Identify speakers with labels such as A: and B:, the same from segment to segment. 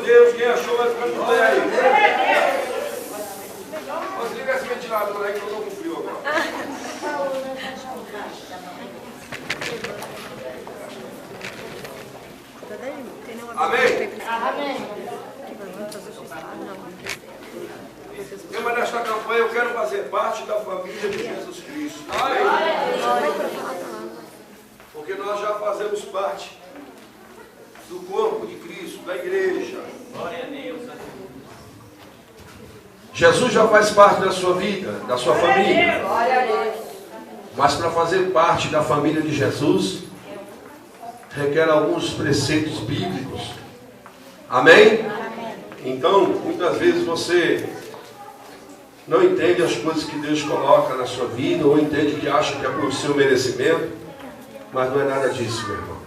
A: Deus, quem achou vai ficando de pé aí. Mas liga esse ventilador aí que eu estou com frio agora. Amém? Amém. Tema desta campanha, eu quero fazer parte da família de Jesus Cristo. Amém? Porque nós já fazemos parte do corpo de Cristo, da igreja. Glória a Deus. Jesus já faz parte da sua vida, da sua família. Glória a Deus. Mas para fazer parte da família de Jesus, requer alguns preceitos bíblicos. Amém? Então, muitas vezes você não entende as coisas que Deus coloca na sua vida, ou entende que acha que é por seu merecimento, mas não é nada disso, meu irmão.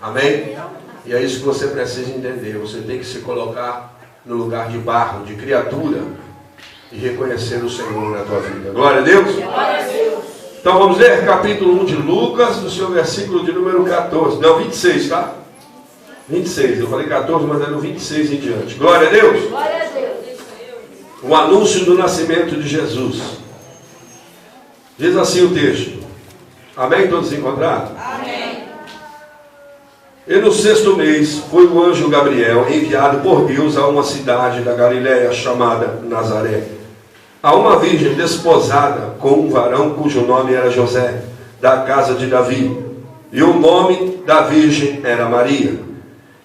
A: Amém? E é isso que você precisa entender. Você tem que se colocar no lugar de barro, de criatura, e reconhecer o Senhor na tua vida. Glória a Deus? Glória a Deus. Então vamos ler capítulo 1 de Lucas, no seu versículo de número 14. Não, 26, tá? 26, eu falei 14, mas é no 26 em diante. Glória a Deus. Glória a Deus. O anúncio do nascimento de Jesus. Diz assim o texto. Amém? Todos encontraram? Amém. E no 6º mês foi o anjo Gabriel enviado por Deus a uma cidade da Galiléia chamada Nazaré, a uma virgem desposada com um varão cujo nome era José, da casa de Davi, e o nome da virgem era Maria.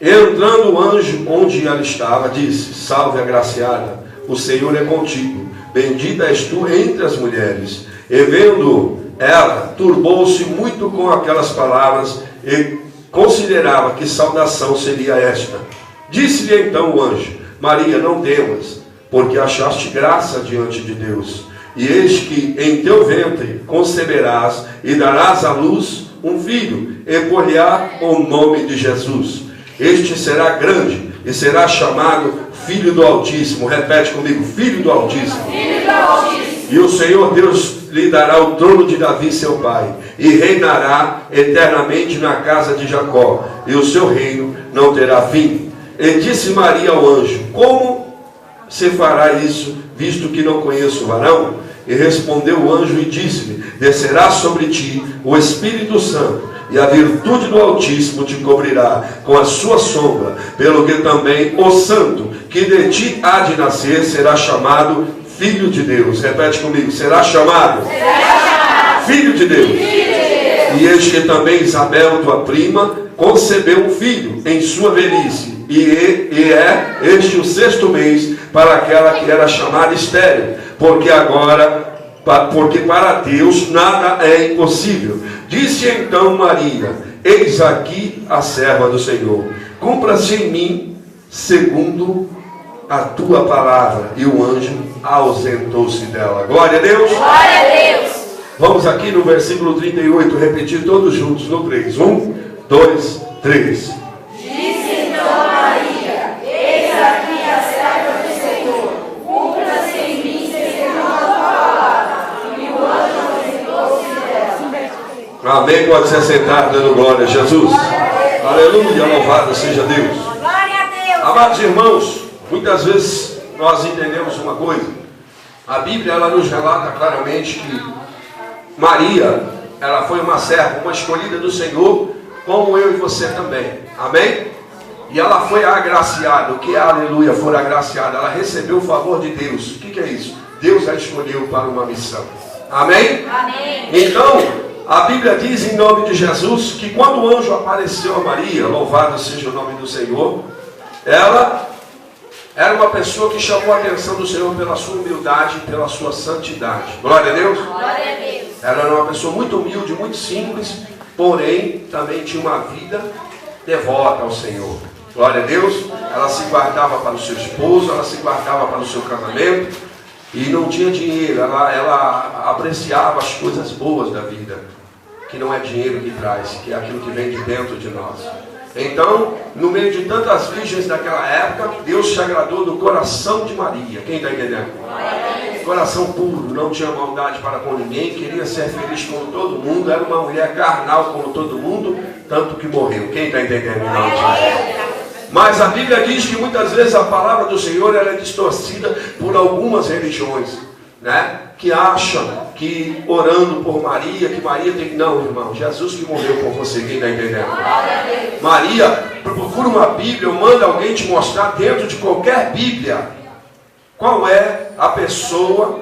A: Entrando o anjo onde ela estava, disse: Salve, agraciada, o Senhor é contigo, bendita és tu entre as mulheres. E vendo ela, turbou-se muito com aquelas palavras e considerava que saudação seria esta. Disse-lhe então o anjo: Maria, não temas, porque achaste graça diante de Deus. E eis que em teu ventre conceberás e darás à luz um filho, e por-lhe-á o nome de Jesus. Este será grande e será chamado Filho do Altíssimo. Repete comigo: Filho do Altíssimo. Filho do Altíssimo. E o Senhor Deus lhe dará o trono de Davi seu pai, e reinará eternamente na casa de Jacó, e o seu reino não terá fim. E disse Maria ao anjo: Como se fará isso, visto que não conheço o varão? E respondeu o anjo e disse-lhe: Descerá sobre ti o Espírito Santo, e a virtude do Altíssimo te cobrirá com a sua sombra, pelo que também o santo que de ti há de nascer será chamado Filho de Deus. Repete comigo: será chamado Filho de Deus. E eis que também Isabel, tua prima, concebeu um filho em sua velhice, e é este o 6º mês para aquela que era chamada estéril, porque para Deus nada é impossível. Disse então Maria: Eis aqui a serva do Senhor, cumpra-se em mim segundo a tua palavra. E o anjo ausentou-se dela. Glória a Deus. Glória a Deus. Vamos aqui no versículo 38, repetir todos juntos no 3. 1, 2, 3. Disse então Maria: Eis aqui a serva do Senhor, cumpra-se em mim segundo a tua palavra. E o anjo ausentou-se dela. Amém. Pode se assentar dando glória a Jesus. Aleluia. Louvado seja Deus. Glória a Deus. Amados irmãos, muitas vezes nós entendemos uma coisa. A Bíblia ela nos relata claramente que Maria, ela foi uma serva, uma escolhida do Senhor, como eu e você também. Amém? E ela foi agraciada. O que é aleluia? For agraciada. Ela recebeu o favor de Deus. O que é isso? Deus a escolheu para uma missão. Amém? Amém. Então, a Bíblia diz em nome de Jesus que quando o anjo apareceu a Maria, louvado seja o nome do Senhor, ela era uma pessoa que chamou a atenção do Senhor pela sua humildade e pela sua santidade. Glória a Deus. Glória a Deus. Ela era uma pessoa muito humilde, muito simples, porém também tinha uma vida devota ao Senhor. Glória a Deus. Ela se guardava para o seu esposo, ela se guardava para o seu casamento e não tinha dinheiro. Ela apreciava as coisas boas da vida, que não é dinheiro que traz, que é aquilo que vem de dentro de nós. Então, no meio de tantas virgens daquela época, Deus se agradou do coração de Maria. Quem está entendendo? Coração puro, não tinha maldade para com ninguém, queria ser feliz como todo mundo, era uma mulher carnal como todo mundo, tanto que morreu. Quem está entendendo? Mas a Bíblia diz que muitas vezes a palavra do Senhor ela é distorcida por algumas religiões, né? Que acham que orando por Maria, que Maria tem que... Não, irmão, Jesus que morreu por você, quem está entendendo? Maria, procura uma Bíblia, ou manda alguém te mostrar dentro de qualquer Bíblia qual é a pessoa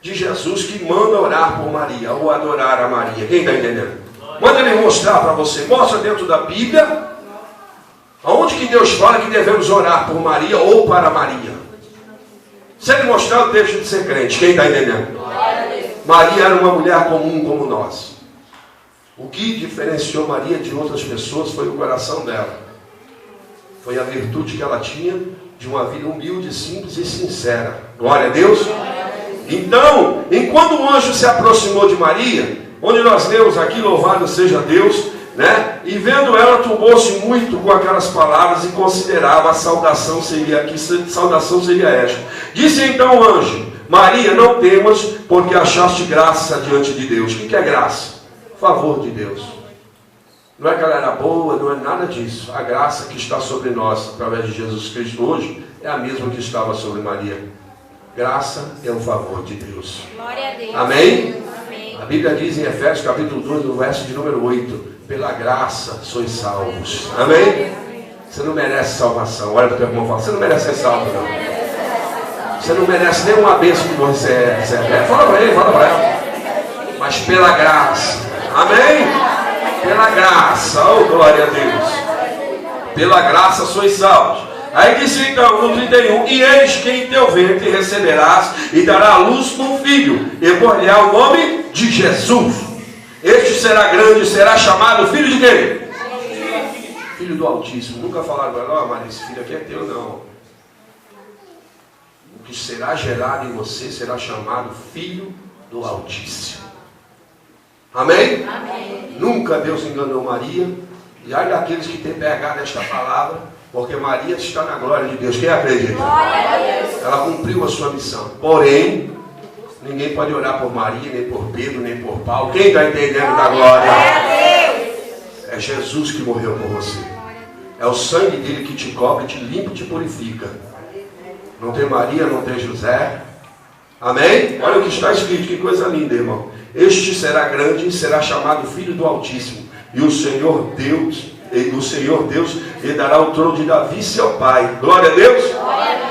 A: de Jesus que manda orar por Maria, ou adorar a Maria. Quem está entendendo? Manda ele mostrar para você. Mostra dentro da Bíblia aonde que Deus fala que devemos orar por Maria ou para Maria. Se ele mostrar, o texto de ser crente. Quem está entendendo? Maria era uma mulher comum como nós. O que diferenciou Maria de outras pessoas foi o coração dela. Foi a virtude que ela tinha de uma vida humilde, simples e sincera. Glória a Deus. Então, enquanto o anjo se aproximou de Maria, onde nós lemos aqui, louvado seja Deus, né? E vendo ela, turbou-se muito com aquelas palavras e considerava a saudação seria esta. Disse então o anjo: Maria, não temas, porque achaste graça diante de Deus. O que é graça? Favor de Deus. Não é que ela era boa, não é nada disso. A graça que está sobre nós, através de Jesus Cristo hoje, é a mesma que estava sobre Maria. Graça é um favor de Deus.
B: Glória a Deus.
A: Amém?
B: Amém.
A: A Bíblia diz em Efésios capítulo 2, no verso de número 8, pela graça sois salvos. Amém? Você não merece salvação. Olha para o teu irmão e fala: você não merece ser salvo, não. Você não merece nenhuma bênção que você é. Fala para ele, fala para ela. Mas pela graça. Amém? Pela graça. Oh, glória a Deus. Pela graça sois salvos. Aí disse então no 31: e eis que em teu ventre receberás e dará à luz um filho, e por-lhe-á o nome de Jesus. Este será grande e será chamado filho de quem? Filho do Altíssimo. Nunca falaram para ela: Maria, esse filho aqui é teu, não. O que será gerado em você será chamado filho do Altíssimo. Amém?
B: Amém.
A: Nunca Deus enganou Maria. E ai daqueles que têm pegado esta palavra, porque Maria está na glória de Deus. Quem acredita?
B: Glória a Deus.
A: Ela cumpriu a sua missão. Porém, ninguém pode orar por Maria, nem por Pedro, nem por Paulo. Quem está entendendo da glória? É Jesus que morreu por você. É o sangue dele que te cobre, te limpa e te purifica. Não tem Maria, não tem José. Amém? Olha o que está escrito, que coisa linda, irmão. Este será grande e será chamado Filho do Altíssimo. E o Senhor Deus lhe dará o trono de Davi, seu pai. Glória a Deus.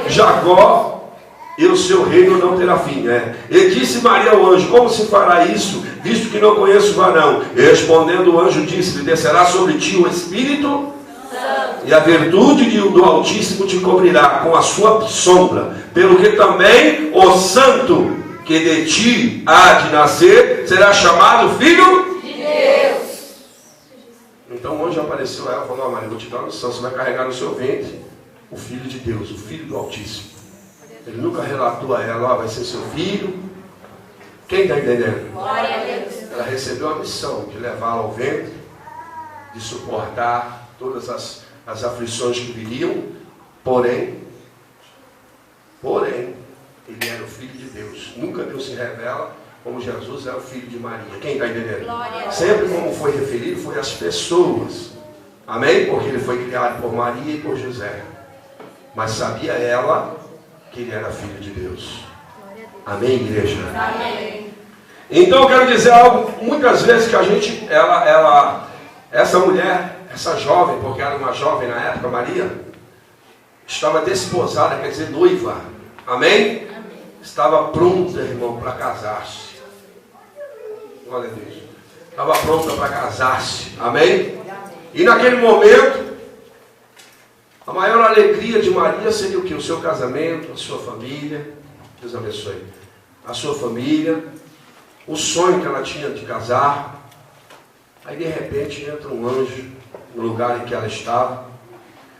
A: Jacó e o seu reino não terá fim. E disse Maria ao anjo: como se fará isso, visto que não conheço varão? E respondendo o anjo disse-lhe: descerá sobre ti o Espírito Santo, e a virtude do Altíssimo te cobrirá com a sua sombra, pelo que também o santo que de ti há de nascer será chamado Filho de Deus. Então o anjo apareceu a ela e falou: Maria, vou te dar uma missão, você vai carregar no seu ventre o Filho de Deus, o Filho do Altíssimo. Ele nunca relatou a ela: vai ser seu filho. Quem está entendendo?
B: Glória a Deus.
A: Ela recebeu a missão de levá-la ao ventre, de suportar todas as aflições que viriam. Porém, ele era o Filho de Deus. Nunca Deus se revela como Jesus é o filho de Maria. Quem está entendendo? Sempre como foi referido, foi as pessoas. Amém? Porque ele foi criado por Maria e por José. Mas sabia ela que ele era filho de Deus. Amém, igreja?
B: Amém.
A: Então eu quero dizer algo, muitas vezes que a gente, essa mulher, essa jovem, porque era uma jovem na época, Maria, estava desposada, quer dizer, noiva. Amém? Estava pronta, irmão, para casar-se. Glória a Deus. Estava pronta para casar-se. Amém? E naquele momento, a maior alegria de Maria seria o que? O seu casamento, a sua família. Deus abençoe. A sua família. O sonho que ela tinha de casar. Aí de repente entra um anjo no lugar em que ela estava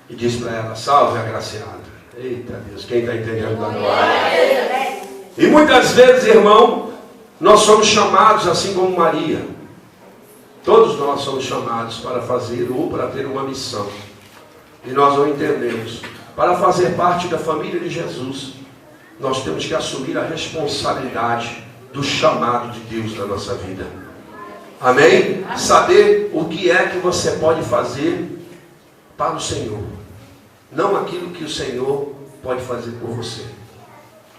A: e diz para ela: salve, agraciada. Eita Deus, quem está entendendo da glória? E muitas vezes, irmão, nós somos chamados assim como Maria. Todos nós somos chamados para fazer ou para ter uma missão. E nós não entendemos. Para fazer parte da família de Jesus, nós temos que assumir a responsabilidade do chamado de Deus na nossa vida. Amém? Saber o que é que você pode fazer para o Senhor. não aquilo que o Senhor pode fazer por você.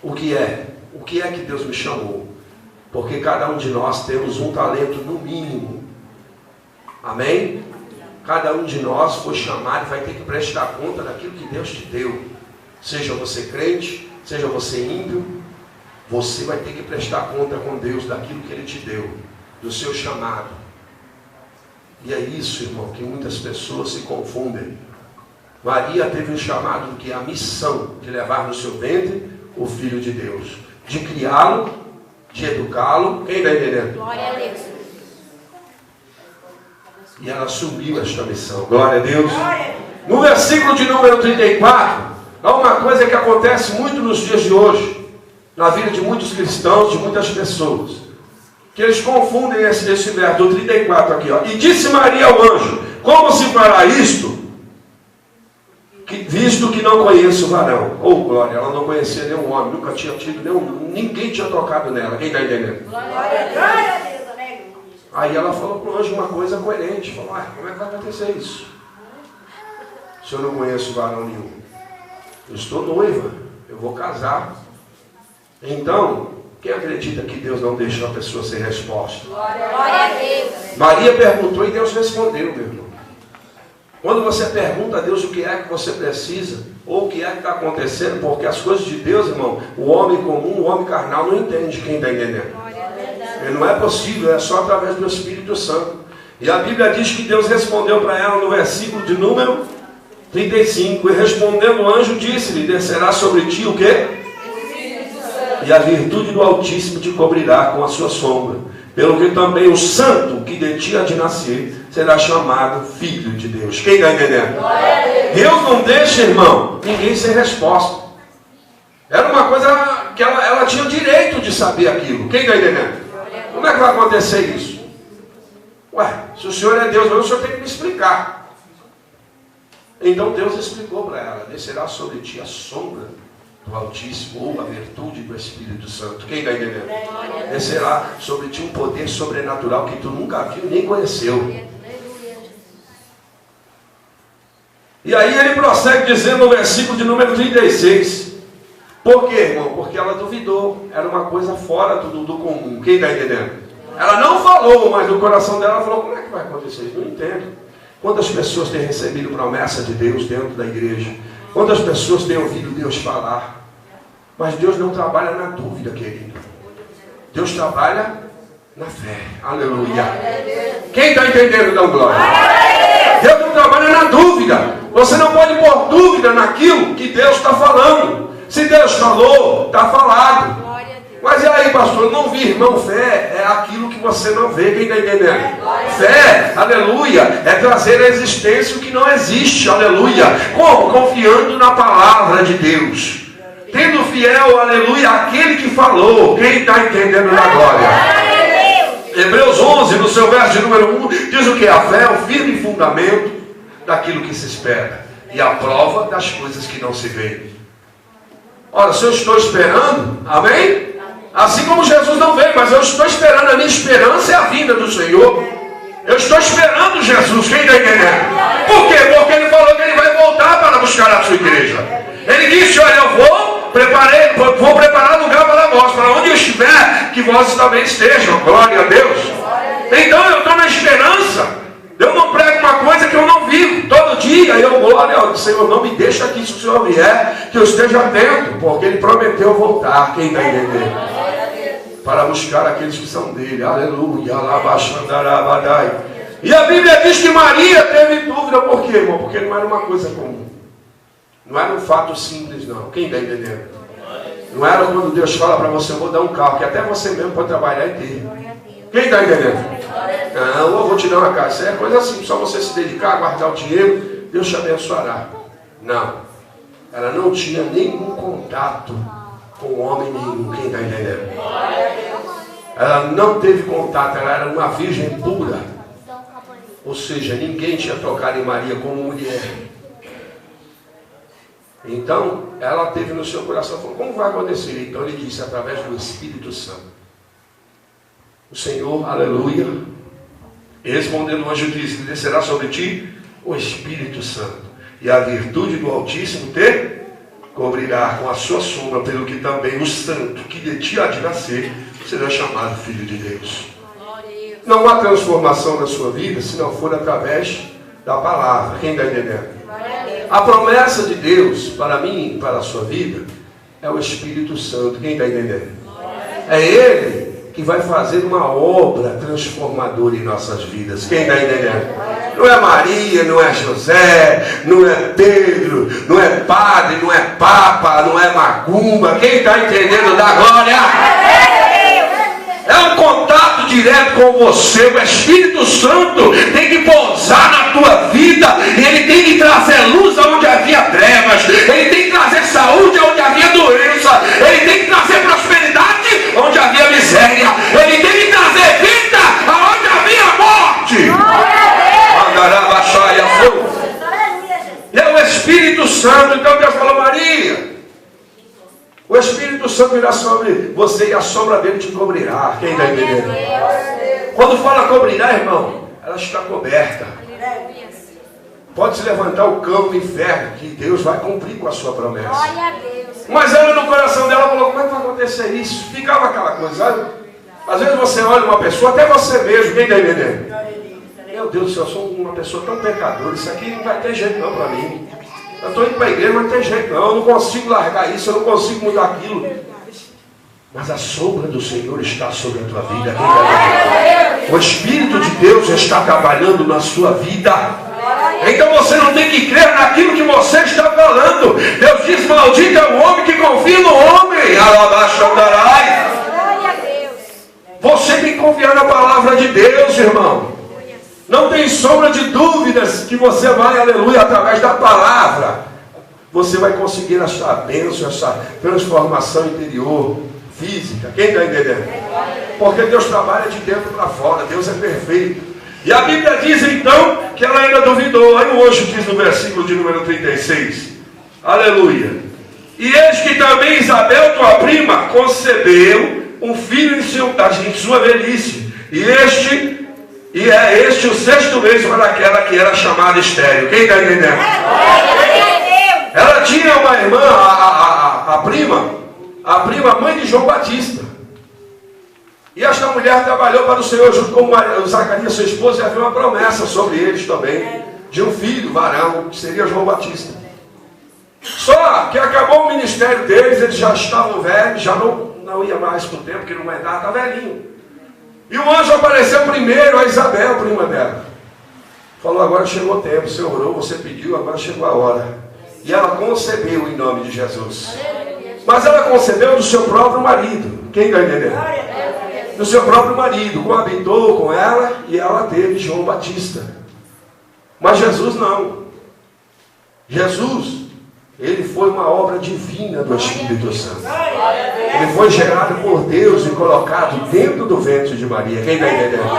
A: O que é? O que é que Deus me chamou? Porque cada um de nós temos um talento no mínimo. Amém? Cada um de nós foi chamado e vai ter que prestar conta daquilo que Deus te deu. Seja você crente, seja você ímpio, você vai ter que prestar conta com Deus daquilo que Ele te deu, do seu chamado. E é isso, irmão, que muitas pessoas se confundem. Maria teve um chamado que é a missão de levar no seu ventre o Filho de Deus, de criá-lo, de educá-lo. Quem está entendendo?
B: Glória a Deus.
A: E ela assumiu esta missão. Glória a Deus. No versículo de número 34, há uma coisa que acontece muito nos dias de hoje, na vida de muitos cristãos, de muitas pessoas, que eles confundem esse verso do 34 aqui, ó. E disse Maria ao anjo: como se fará isto, visto que não conheço o varão? Oh, glória, ela não conhecia nenhum homem, nunca tinha tido ninguém tinha tocado nela. Quem está entendendo?
B: Glória a Deus.
A: Aí ela falou para o anjo uma coisa coerente. Falou: como é que vai acontecer isso? Se eu não conheço varão nenhum, eu estou noiva, eu vou casar. Então, quem acredita que Deus não deixa a pessoa sem resposta?
B: Glória a Deus.
A: Maria perguntou e Deus respondeu, meu irmão. Quando você pergunta a Deus o que é que você precisa, ou o que é que está acontecendo, porque as coisas de Deus, irmão, o homem comum, o homem carnal não entende. Quem está entendendo? Não é possível, é só através do Espírito Santo. E a Bíblia diz que Deus respondeu para ela no versículo de número 35. E respondendo o anjo, disse-lhe: descerá sobre ti o quê? E a virtude do Altíssimo te cobrirá com a sua sombra. Pelo que também o santo que de ti há de nascer será chamado Filho de Deus. Quem está entendendo? Deus não deixa, irmão, ninguém sem resposta. Era uma coisa que ela tinha o direito de saber aquilo. Quem está entendendo? Como é que vai acontecer isso? Se o Senhor é Deus, o Senhor tem que me explicar. Então Deus explicou para ela: descerá sobre ti a sombra do Altíssimo, ou a virtude do Espírito Santo. Quem está entendendo? Descerá sobre ti um poder sobrenatural que tu nunca viu nem conheceu. E aí ele prossegue dizendo no versículo de número 36. Por quê, irmão? Porque ela duvidou. Era uma coisa fora do comum. Quem está entendendo? Ela não falou, mas no coração dela falou: como é que vai acontecer isso? Não entendo. Quantas pessoas têm recebido promessa de Deus dentro da igreja? Quantas pessoas têm ouvido Deus falar? Mas Deus não trabalha na dúvida, querido. Deus trabalha na fé. Aleluia. Quem está entendendo, dá glória. Deus não trabalha na dúvida. Você não pode pôr dúvida naquilo que Deus está falando. Se Deus falou, está falado. Mas e aí, pastor? Eu não vi, irmão. Fé é aquilo que você não vê. Quem está entendendo? Fé, aleluia, é trazer à existência o que não existe. Aleluia. Como? Confiando na palavra de Deus. Tendo fiel, aleluia, aquele que falou. Quem está entendendo na glória? Hebreus 11, no seu verso de número 1, diz o que? A fé é o firme fundamento daquilo que se espera e a prova das coisas que não se veem. Ora, se eu estou esperando, amém? Assim como Jesus não veio, mas eu estou esperando, a minha esperança é a vinda do Senhor. Eu estou esperando Jesus. Quem está entendendo? Por quê? Porque Ele falou que Ele vai voltar para buscar a sua igreja. Ele disse: olha, eu vou preparar lugar para vós, para onde eu estiver, que vós também estejam. Glória a Deus. Então eu estou na esperança. Eu não prego uma coisa que eu não vivo. Todo dia eu glória ao Senhor, não me deixa aqui, se o Senhor vier, que eu esteja atento, porque Ele prometeu voltar. Quem está entendendo? Para buscar aqueles que são dele. Aleluia. E a Bíblia diz que Maria teve dúvida. Por quê, irmão? Porque não era uma coisa comum. Não era um fato simples, não. Quem está entendendo? Não era quando Deus fala para você: eu vou dar um carro, que até você mesmo pode trabalhar e ter. Quem está entendendo? Não, eu vou te dar uma casa. Isso é coisa simples, só você se dedicar a guardar o dinheiro, Deus te abençoará. Não. Ela não tinha nenhum contato com homem nenhum. Quem está entendendo? Ela não teve contato, ela era uma virgem pura. Ou seja, ninguém tinha tocado em Maria como mulher. Então, ela teve no seu coração, falou: como vai acontecer? Então ele disse: através do Espírito Santo. O Senhor, aleluia, respondendo o anjo, disse: descerá sobre ti o Espírito Santo, e a virtude do Altíssimo te cobrirá com a sua sombra, pelo que também o santo que de ti há de nascer será chamado Filho de Deus. Não há transformação na sua vida se não for através da palavra. Quem está entendendo? A promessa de Deus para mim e para a sua vida é o Espírito Santo. Quem está entendendo? É Ele que vai fazer uma obra transformadora em nossas vidas. Quem está entendendo? Não é Maria, não é José, não é Pedro, não é padre, não é papa, não é macumba. Quem está entendendo da glória? É um contato direto com você. O Espírito Santo tem que pousar na tua vida e ele tem que trazer luz aonde havia trevas, ele tem que trazer saúde aonde havia doença, ele tem que trazer prosperidade onde havia miséria, ele tem que trazer vida aonde havia morte. É o Espírito Santo. Então Deus falou: Maria, o Espírito Santo virá sobre você e a sombra dele te cobrirá. Quem está entendendo? Quando fala cobrirá, irmão, ela está coberta. Pode se levantar o cão do inferno, que Deus vai cumprir com a sua promessa. Mas ela no coração dela falou: como é que vai acontecer isso? Ficava aquela coisa, sabe? Às vezes você olha uma pessoa, até você mesmo, quem está entendendo? Meu Deus do céu, eu sou uma pessoa tão pecadora, isso aqui não vai ter jeito não para mim. Eu estou indo para a igreja, mas não tem jeito não, eu não consigo largar isso, eu não consigo mudar aquilo. Mas a sombra do Senhor está sobre a tua vida. O Espírito de Deus está trabalhando na sua vida. Então você não tem que crer naquilo que você está falando. Deus diz: maldito é o homem que confia no homem. Alabaxandarai. Você tem que confiar na palavra de Deus, irmão. Não tem sombra de dúvidas que você vai, aleluia, através da palavra, você vai conseguir essa bênção, essa transformação interior, física. Quem está entendendo? Porque Deus trabalha de dentro para fora. Deus é perfeito. E a Bíblia diz então que ela ainda duvidou. Aí hoje diz no versículo de número 36. Aleluia. E eis que também Isabel, tua prima, concebeu um filho em sua velhice. E é este o 6º mês para aquela que era chamada estéril. Quem está entendendo? Ela tinha uma irmã, a prima mãe de João Batista. E esta mulher trabalhou para o Senhor junto com Zacarias, seu esposo, e havia uma promessa sobre eles também, de um filho, varão, que seria João Batista. Só que acabou o ministério deles, eles já estavam velhos, já não ia mais para o tempo, que não vai dar, está velhinho. E o anjo apareceu primeiro a Isabel, prima dela. Falou: agora chegou o tempo, você orou, você pediu, agora chegou a hora. E ela concebeu em nome de Jesus. Mas ela concebeu do seu próprio marido. Quem está entendendo? Do seu próprio marido, coabitou com ela e ela teve João Batista. Mas Jesus não. Jesus, ele foi uma obra divina do Espírito Santo. Ele foi gerado por Deus e colocado dentro do ventre de Maria. Quem está entendendo?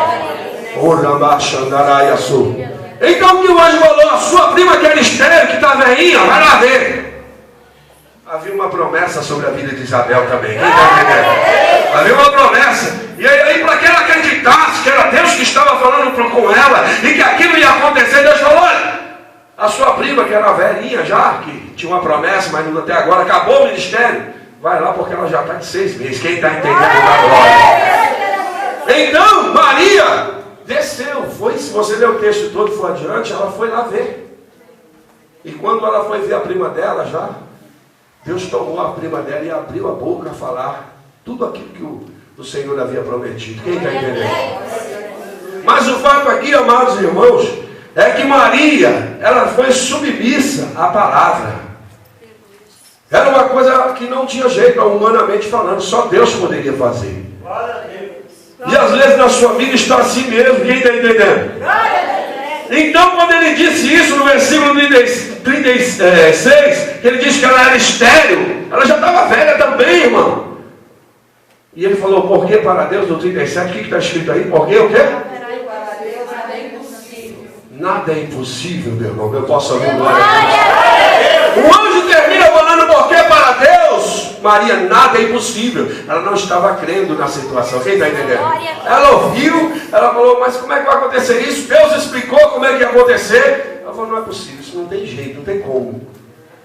A: Então o que o anjo falou? A sua prima que era estéril, que está velhinha, vai lá ver. Havia uma promessa sobre a vida de Isabel também. Quem está entendendo? Havia uma promessa. E aí para que ela acreditasse que era Deus que estava falando com ela e que aquilo ia acontecer, Deus falou: olha, a sua prima que era velhinha já, que tinha uma promessa, mas até agora acabou o ministério, vai lá porque ela já está de 6 meses. Quem está entendendo da glória? Então Maria desceu, foi, se você ler o texto todo e for adiante, ela foi lá ver. E quando ela foi ver a prima dela já, Deus tomou a prima dela e abriu a boca a falar tudo aquilo que o Senhor havia prometido. Quem está entendendo? Mas o fato aqui, amados irmãos, é que Maria, ela foi submissa à palavra. Era uma coisa que não tinha jeito, humanamente falando, só Deus poderia fazer. E às vezes na sua vida está assim mesmo. Quem está entendendo? Então quando ele disse isso no versículo 36, que ele disse que ela era estéril, ela já estava velha também, irmão. E ele falou: por que para Deus, no 37, o que está escrito aí? Por que o quê? Nada é impossível, meu irmão. Eu posso ouvir glória a Deus. O anjo termina falando: por que para Deus, Maria, nada é impossível. Ela não estava crendo na situação. Quem está entendendo? Ela ouviu, ela falou: mas como é que vai acontecer isso? Deus explicou como é que ia acontecer. Ela falou: não é possível, isso isso não tem jeito, não tem como.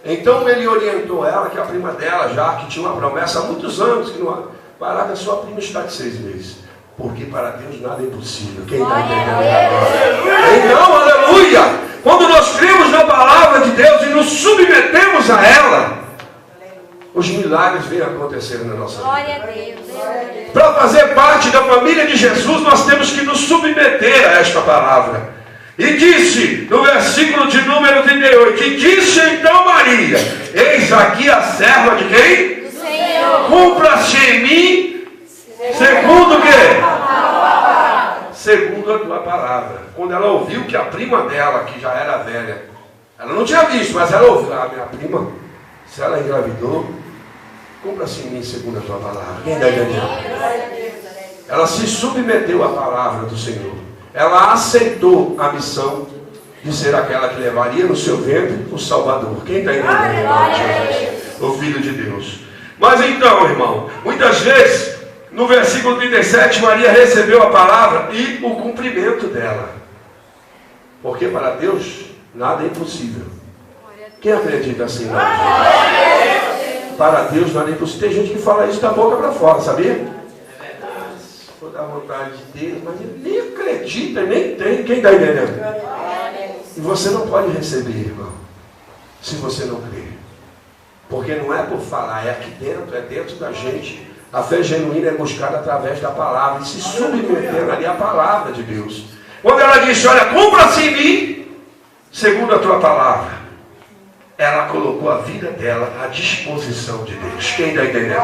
A: Então ele orientou ela, que a prima dela já, que tinha uma promessa há muitos anos, que não vai lá que a sua prima está de 6 meses. Porque para Deus nada é impossível. Quem está entendendo agora? Então, aleluia! Quando nós cremos na palavra de Deus e nos submetemos a ela, os milagres vêm acontecendo na nossa vida.
B: Glória a Deus.
A: Para fazer parte da família de Jesus, nós temos que nos submeter a esta palavra. E disse, no versículo de número 38, e disse então Maria, eis aqui a serva de quem?
B: Do Senhor.
A: Cumpra-se em mim, segundo o quê? Segundo a tua palavra. Quando ela ouviu que a prima dela, que já era velha, ela não tinha visto, mas ela ouviu, minha prima, se ela engravidou, cumpra-se em mim segundo a tua palavra. Quem está entendendo? Ela se submeteu à palavra do Senhor. Ela aceitou a missão de ser aquela que levaria no seu ventre o Salvador. Quem está entendendo? O Filho de Deus. Mas então, irmão, muitas vezes, no versículo 37, Maria recebeu a palavra e o cumprimento dela. Porque para Deus, nada é impossível. Quem acredita assim? Para Deus, nada é impossível. Tem gente que fala isso da boca para fora, sabia? Da vontade de Deus, mas ele nem acredita, nem tem. Quem está entendendo? E você não pode receber, irmão, se você não crer. Porque não é por falar, é aqui dentro, é dentro da gente. A fé genuína é buscada através da palavra e se submetendo ali à palavra de Deus. Quando ela disse, olha, cumpra-se em mim, segundo a tua palavra, ela colocou a vida dela à disposição de Deus. Quem está entendendo?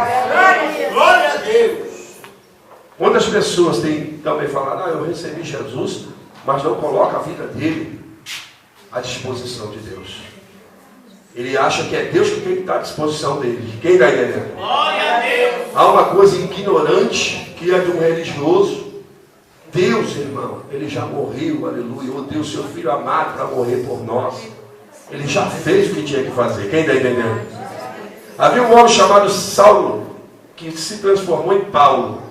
C: Glória a Deus.
A: Quantas pessoas têm também falado, eu recebi Jesus, mas não coloca a vida dele à disposição de Deus. Ele acha que é Deus que tem que estar à disposição dele. Quem está entendendo?
C: Glória a Deus.
A: Há uma coisa ignorante que é de um religioso. Deus, irmão, ele já morreu, aleluia, ou deu seu filho amado para morrer por nós. Ele já fez o que tinha que fazer. Quem está entendendo? Havia um homem chamado Saulo, que se transformou em Paulo.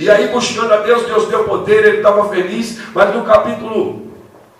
A: E aí, buscando a Deus, Deus deu poder, ele estava feliz. Mas no capítulo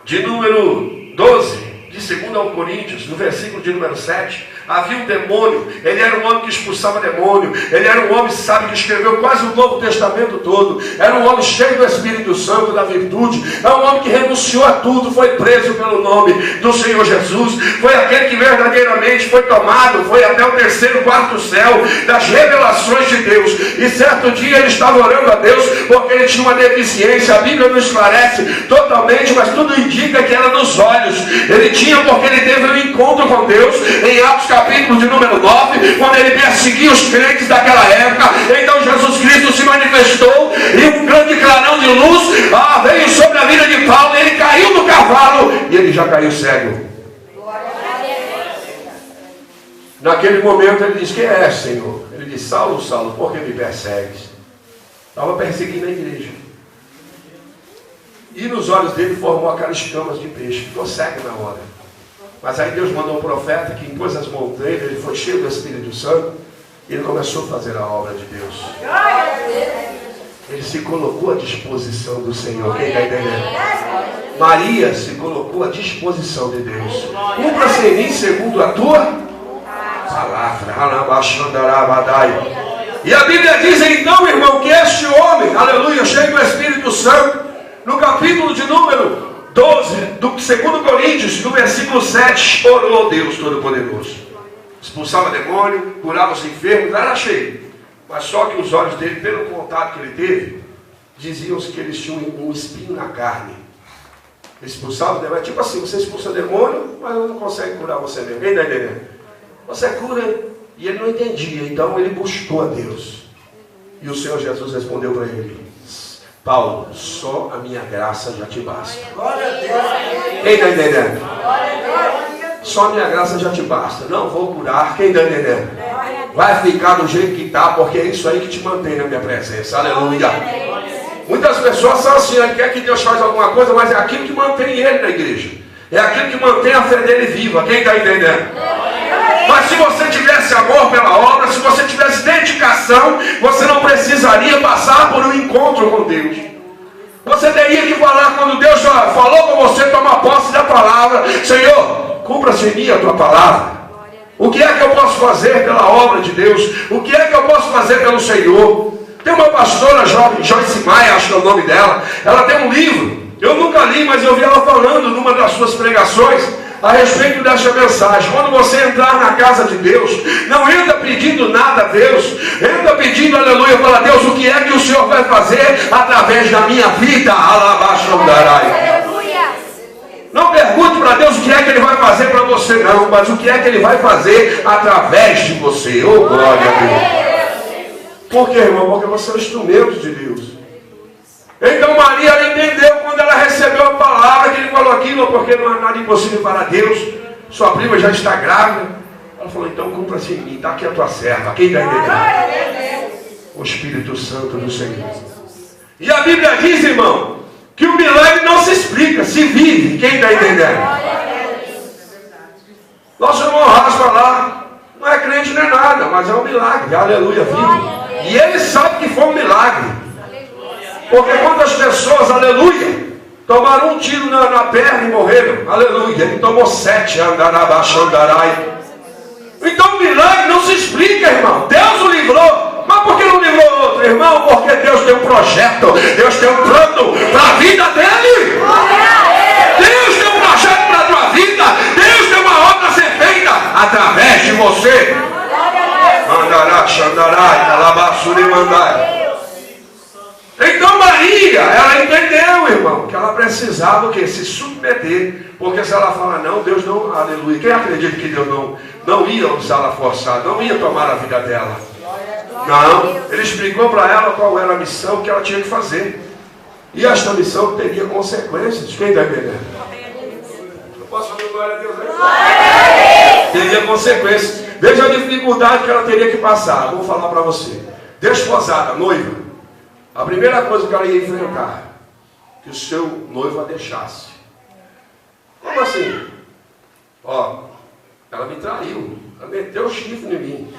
A: de número 12, de 2 Coríntios, no versículo de número 7, havia um demônio. Ele era um homem que expulsava demônio. Ele era um homem sábio que escreveu quase o Novo Testamento todo. Era um homem cheio do Espírito Santo, da virtude. Era um homem que renunciou a tudo, foi preso pelo nome do Senhor Jesus. Foi aquele que verdadeiramente foi tomado, foi até o 3º, 4º céu das revelações de Deus. E certo dia ele estava orando a Deus porque ele tinha uma deficiência. A Bíblia não esclarece totalmente, mas tudo indica que era nos olhos. Ele tinha porque ele teve um encontro com Deus em Atos capítulo de número 9, quando ele perseguia os crentes daquela época. Então Jesus Cristo se manifestou e um grande clarão de luz veio sobre a vida de Paulo. Ele caiu do cavalo e ele já caiu cego. Naquele momento ele disse, quem é, Senhor? Ele disse, Saulo, Saulo, por que me persegues? Estava perseguindo a igreja. E nos olhos dele formou aquelas escamas de peixe. Ficou cego na hora. Mas aí Deus mandou um profeta que impôs as mãos dele, ele foi cheio do Espírito Santo, e ele começou a fazer a obra de Deus. Ele se colocou à disposição do Senhor. Quem está entendendo? Maria se colocou à disposição de Deus. Cumpra-se em mim segundo a tua palavra. E a Bíblia diz então, irmão, que este homem, aleluia, cheio do Espírito Santo, no capítulo de número 12, do 2 Coríntios, no versículo 7, orou a Deus Todo-Poderoso. Expulsava demônio, curava os enfermos, era cheio. Mas só que os olhos dele, pelo contato que ele teve, diziam que eles tinham um espinho na carne. Ele expulsava demônio, tipo assim, você expulsa demônio, mas não consegue curar você mesmo. Quem está entendendo? Você cura, e ele não entendia, então ele buscou a Deus. E o Senhor Jesus respondeu para ele, Paulo, só a minha graça já te basta.
C: Glória a Deus.
A: Quem está entendendo? Só a minha graça já te basta. Não vou curar. Quem está entendendo? Vai ficar do jeito que está, porque é isso aí que te mantém na minha presença. Aleluia. Muitas pessoas são assim, ele quer que Deus faça alguma coisa, mas é aquilo que mantém ele na igreja. É aquilo que mantém a fé dele viva. Quem está entendendo? Mas se você tivesse amor pela obra, se você tivesse dedicação, você não precisaria passar por um encontro com Deus. Você teria que falar quando Deus falou com você, tomar posse da palavra. Senhor, Cumpra-se em mim a tua palavra. O que é que eu posso fazer pela obra de Deus? O que é que eu posso fazer pelo Senhor? Tem uma pastora, Joyce Maia, acho que é o nome dela. Ela tem um livro. Eu nunca li, mas eu vi ela falando numa das suas pregações a respeito dessa mensagem. Quando você entrar na casa de Deus, não entra pedindo nada a Deus, entra pedindo aleluia para Deus, o que é que o Senhor vai fazer através da minha vida. Alabaxandarai. Não pergunte para Deus o que é que Ele vai fazer para você, não, mas o que é que Ele vai fazer através de você. Oh, glória a Deus. Por quê, irmão? Porque você é um instrumento de Deus. Então Maria, ela entendeu quando ela recebeu a palavra que Ele falou aquilo, porque não há nada impossível para Deus. Sua prima já está grávida. Ela falou, então cumpra-se em mim, está aqui a tua serva. Quem está entendendo? O Espírito Santo do Senhor. E a Bíblia diz, irmão, que o milagre não se explica, se vive. Quem está entendendo? Nosso irmão Raspa lá, não é crente nem nada, mas é um milagre, aleluia, vivo. E ele sabe que foi um milagre. Porque quantas pessoas, aleluia, tomaram um tiro na perna e morreram, aleluia. Ele tomou 7, andarabaxandarai. Então o milagre não se explica, irmão. Deus o livrou. Mas por que não livrou outro, irmão? Porque Deus tem um projeto, Deus tem um plano para a vida dele. Deus tem um projeto para a tua vida. Deus tem uma obra a ser feita através de você. Mandará, xandarai, alabaçuri, mandai. Então Maria, ela entendeu, irmão, que ela precisava o quê? Se submeter. Porque se ela fala não, Deus não, aleluia. Quem acredita que Deus não ia usá-la forçada, não ia tomar a vida dela? Não, ele explicou para ela qual era a missão que ela tinha que fazer. E esta missão teria consequências. Quem está entendendo? Eu posso fazer glória a Deus aí? Teria consequências. Veja a dificuldade que ela teria que passar. Vou falar para você. Desposada, noiva. A primeira coisa que ela ia enfrentar, que o seu noivo a deixasse. Como assim? Ó, ela me traiu, ela meteu o chifre em mim.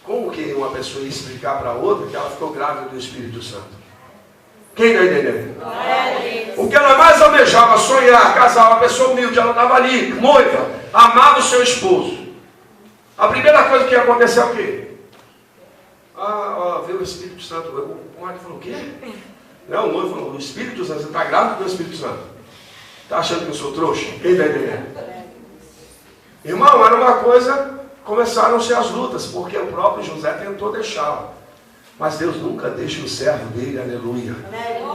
A: Como que uma pessoa ia explicar para outra que ela ficou grávida do Espírito Santo? Quem está entendendo? O que ela mais almejava, sonhar, casar, uma pessoa humilde, ela estava ali, noiva, amava o seu esposo. A primeira coisa que ia acontecer é o quê? Veio o Espírito Santo. O marido falou, o quê? Não, o noivo falou, o Espírito Santo, você está grávida com o Espírito Santo? Está achando que eu sou trouxa? Quem está entendendo? Irmão, era uma coisa, começaram-se as lutas, porque o próprio José tentou deixá-la. Mas Deus nunca deixa o servo dele, aleluia,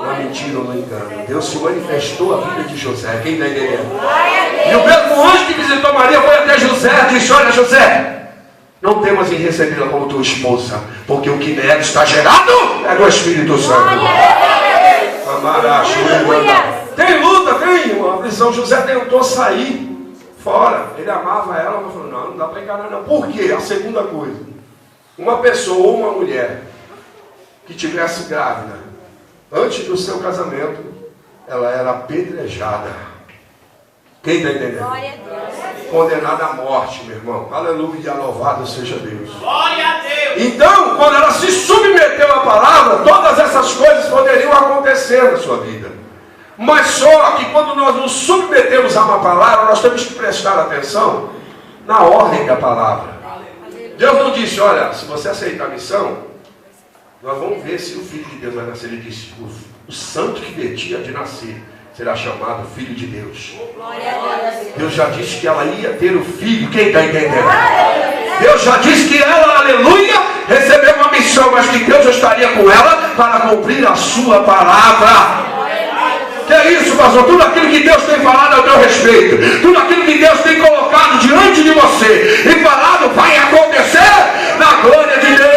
A: na mentira ou no engano. Deus se manifestou a vida de José. Quem está entendendo? E o mesmo anjo que visitou Maria foi até José e disse, olha José, não temas em recebê-la como tua esposa, porque o que nela está gerado é do Espírito Santo. Tem luta, tem uma aflição. José tentou sair fora. Ele amava ela, mas falou, não dá para enganar não. Por quê? A segunda coisa. Uma pessoa ou uma mulher que tivesse grávida, antes do seu casamento, ela era apedrejada. Quem está entendendo? Condenada à morte, meu irmão. Aleluia, louvado seja Deus.
C: Glória a Deus.
A: Então, quando ela se submeteu à palavra, todas essas coisas poderiam acontecer na sua vida. Mas só que quando nós nos submetemos a uma palavra, nós temos que prestar atenção na ordem da palavra. Deus não disse, olha, se você aceitar a missão, nós vamos ver se o Filho de Deus vai nascer. Ele disse, o santo que tinha de nascer será chamado Filho de Deus. Deus já disse que ela ia ter o filho. Quem está entendendo? Deus já disse que ela, aleluia, recebeu uma missão, mas que Deus estaria com ela para cumprir a sua palavra. Que é isso, pastor? Tudo aquilo que Deus tem falado ao teu respeito, tudo aquilo que Deus tem colocado diante de você e falado vai acontecer na glória de Deus.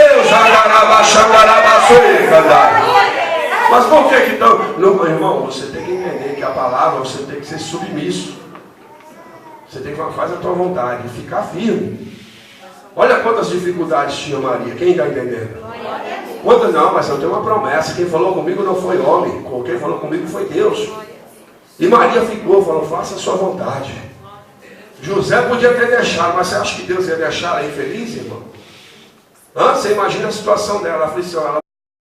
A: Mas por que então? Não, irmão, você tem que entender que a palavra, você tem que ser submisso. Você tem que fazer a tua vontade e ficar firme. Olha quantas dificuldades tinha Maria. Quem está entendendo? Quantas? Não, mas eu tenho uma promessa. Quem falou comigo não foi homem. Quem falou comigo foi Deus. E Maria ficou, falou, faça a sua vontade. José podia ter deixado, mas você acha que Deus ia deixar ela infeliz, irmão? Você imagina a situação dela, a aflição. Ela